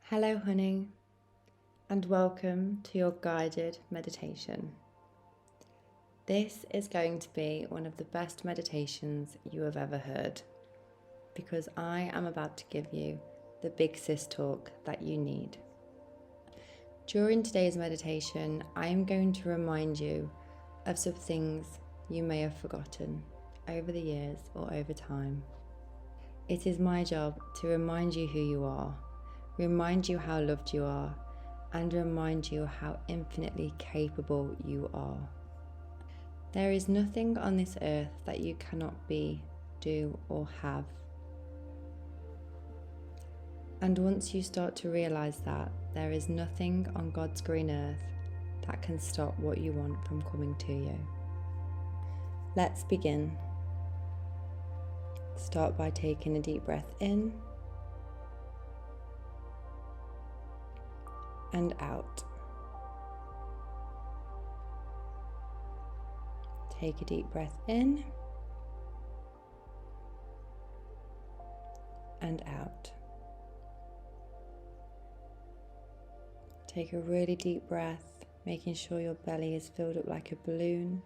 Hello, honey, and welcome to your guided meditation. This is going to be one of the best meditations you have ever heard because I am about to give you the big sis talk that you need. During today's meditation, I am going to remind you of some things you may have forgotten over the years or over time. It is my job to remind you who you are, remind you how loved you are, and remind you how infinitely capable you are. There is nothing on this earth that you cannot be, do, or have. And once you start to realize that, there is nothing on God's green earth that can stop what you want from coming to you. Let's begin. Start by taking a deep breath in and out. Take a deep breath in and out. Take a really deep breath, making sure your belly is filled up like a balloon.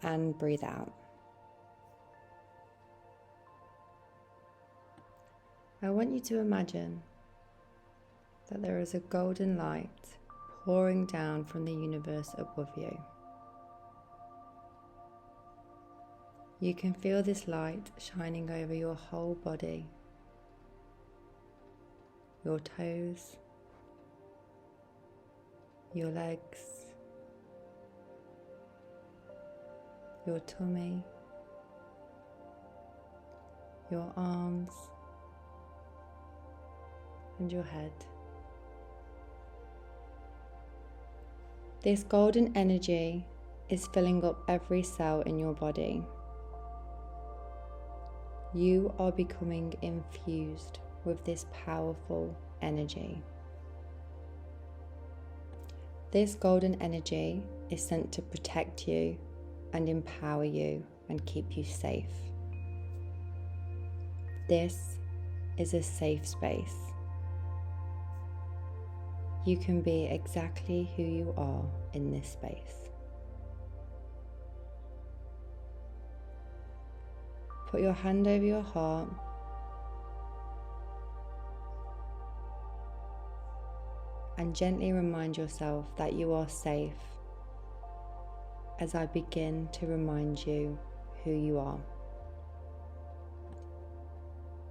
And breathe out. I want you to imagine that there is a golden light pouring down from the universe above you. You can feel this light shining over your whole body, your toes, your legs, your tummy, your arms, and your head. This golden energy is filling up every cell in your body. You are becoming infused with this powerful energy. This golden energy is sent to protect you and empower you and keep you safe. This is a safe space. You can be exactly who you are in this space. Put your hand over your heart and gently remind yourself that you are safe as I begin to remind you who you are.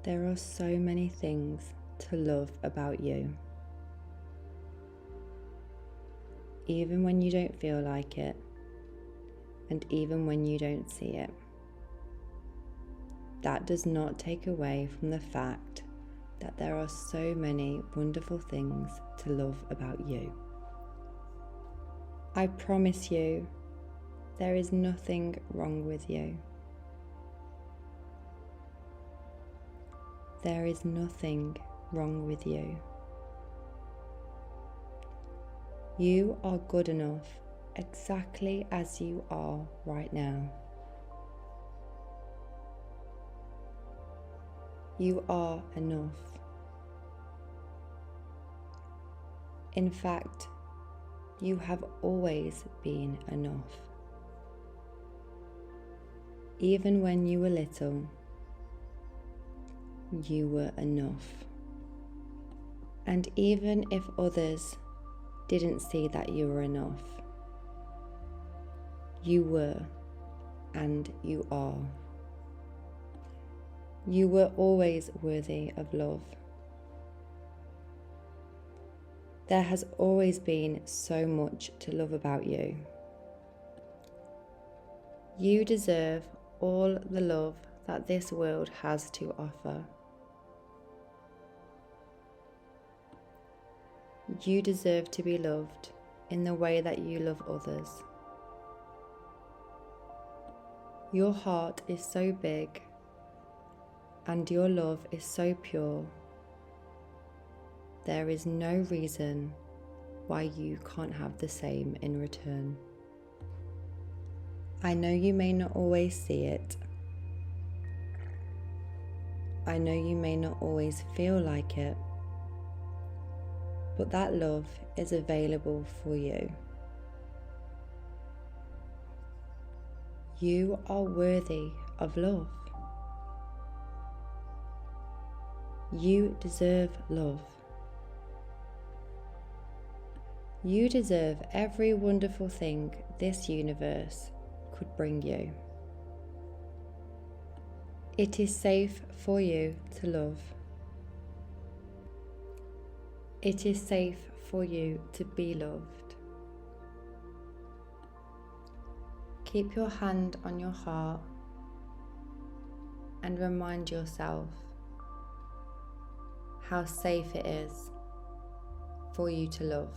There are so many things to love about you. Even when you don't feel like it, and even when you don't see it. That does not take away from the fact that there are so many wonderful things to love about you. I promise you, there is nothing wrong with you. There is nothing wrong with you. You are good enough exactly as you are right now. You are enough. In fact, you have always been enough. Even when you were little, you were enough. And even if others didn't see that you were enough, you were and you are. You were always worthy of love. There has always been so much to love about you. You deserve all the love that this world has to offer. You deserve to be loved in the way that you love others. Your heart is so big and your love is so pure. There is no reason why you can't have the same in return. I know you may not always see it, I know you may not always feel like it, but that love is available for you. You are worthy of love. You deserve love. You deserve every wonderful thing this universe could bring you. It is safe for you to love. It is safe for you to be loved. Keep your hand on your heart and remind yourself how safe it is for you to love.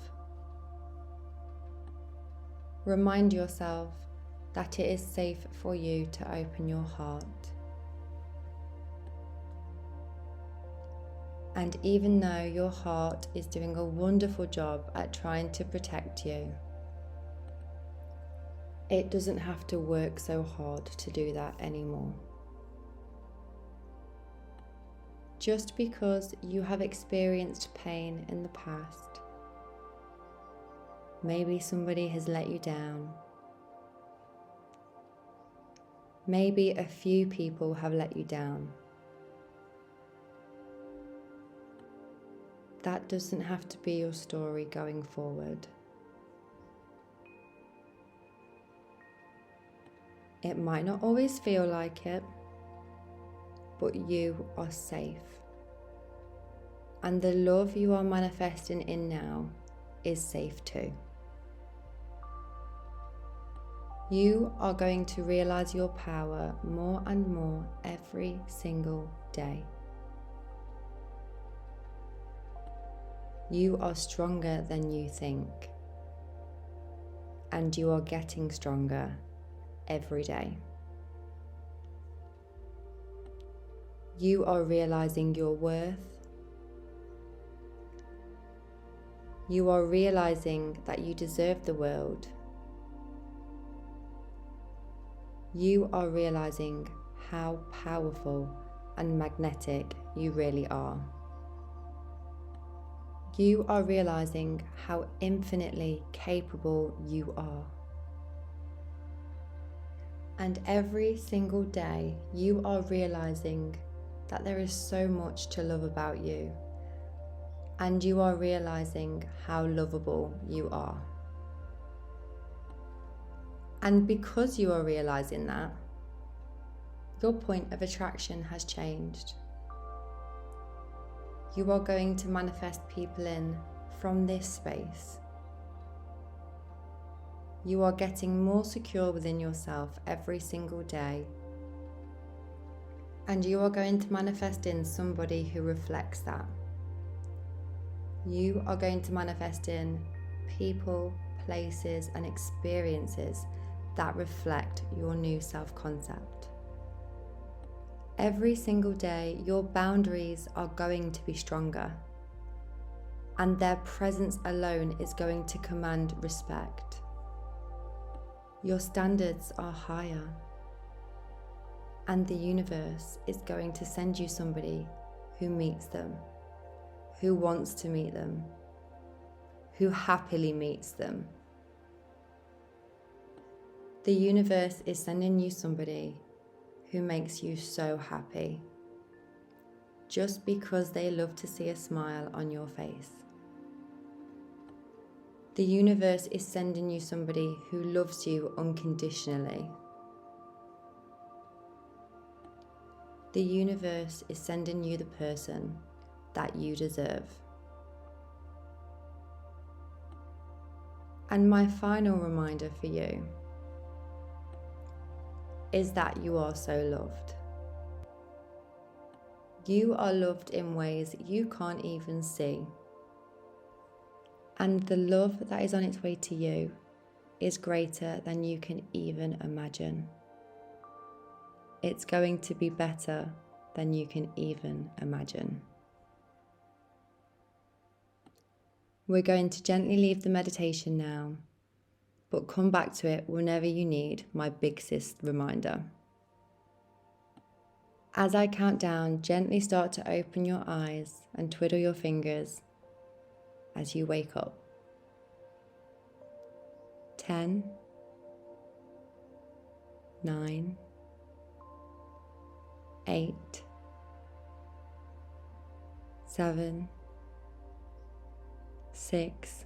Remind yourself that it is safe for you to open your heart. And even though your heart is doing a wonderful job at trying to protect you, it doesn't have to work so hard to do that anymore. Just because you have experienced pain in the past, maybe somebody has let you down, maybe a few people have let you down, that doesn't have to be your story going forward. It might not always feel like it, but you are safe. And the love you are manifesting in now is safe too. You are going to realize your power more and more every single day. You are stronger than you think, and you are getting stronger every day. You are realizing your worth. You are realizing that you deserve the world. You are realizing how powerful and magnetic you really are. You are realizing how infinitely capable you are. And every single day you are realizing that there is so much to love about you, and you are realizing how lovable you are. And because you are realizing that, your point of attraction has changed. You are going to manifest people in from this space. You are getting more secure within yourself every single day. And you are going to manifest in somebody who reflects that. You are going to manifest in people, places, and experiences that reflect your new self-concept. Every single day, your boundaries are going to be stronger, and their presence alone is going to command respect. Your standards are higher, and the universe is going to send you somebody who meets them, who wants to meet them, who happily meets them. The universe is sending you somebody who makes you so happy, just because they love to see a smile on your face. The universe is sending you somebody who loves you unconditionally. The universe is sending you the person that you deserve. And my final reminder for you is that you are so loved. You are loved in ways you can't even see. And the love that is on its way to you is greater than you can even imagine. It's going to be better than you can even imagine. We're going to gently leave the meditation now, but come back to it whenever you need my big sis reminder. As I count down, gently start to open your eyes and twiddle your fingers as you wake up. 10, 9, 8, 7, 6,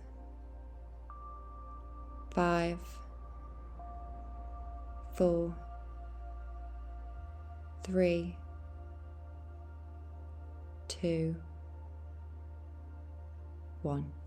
5, 4, 3, 2, 1.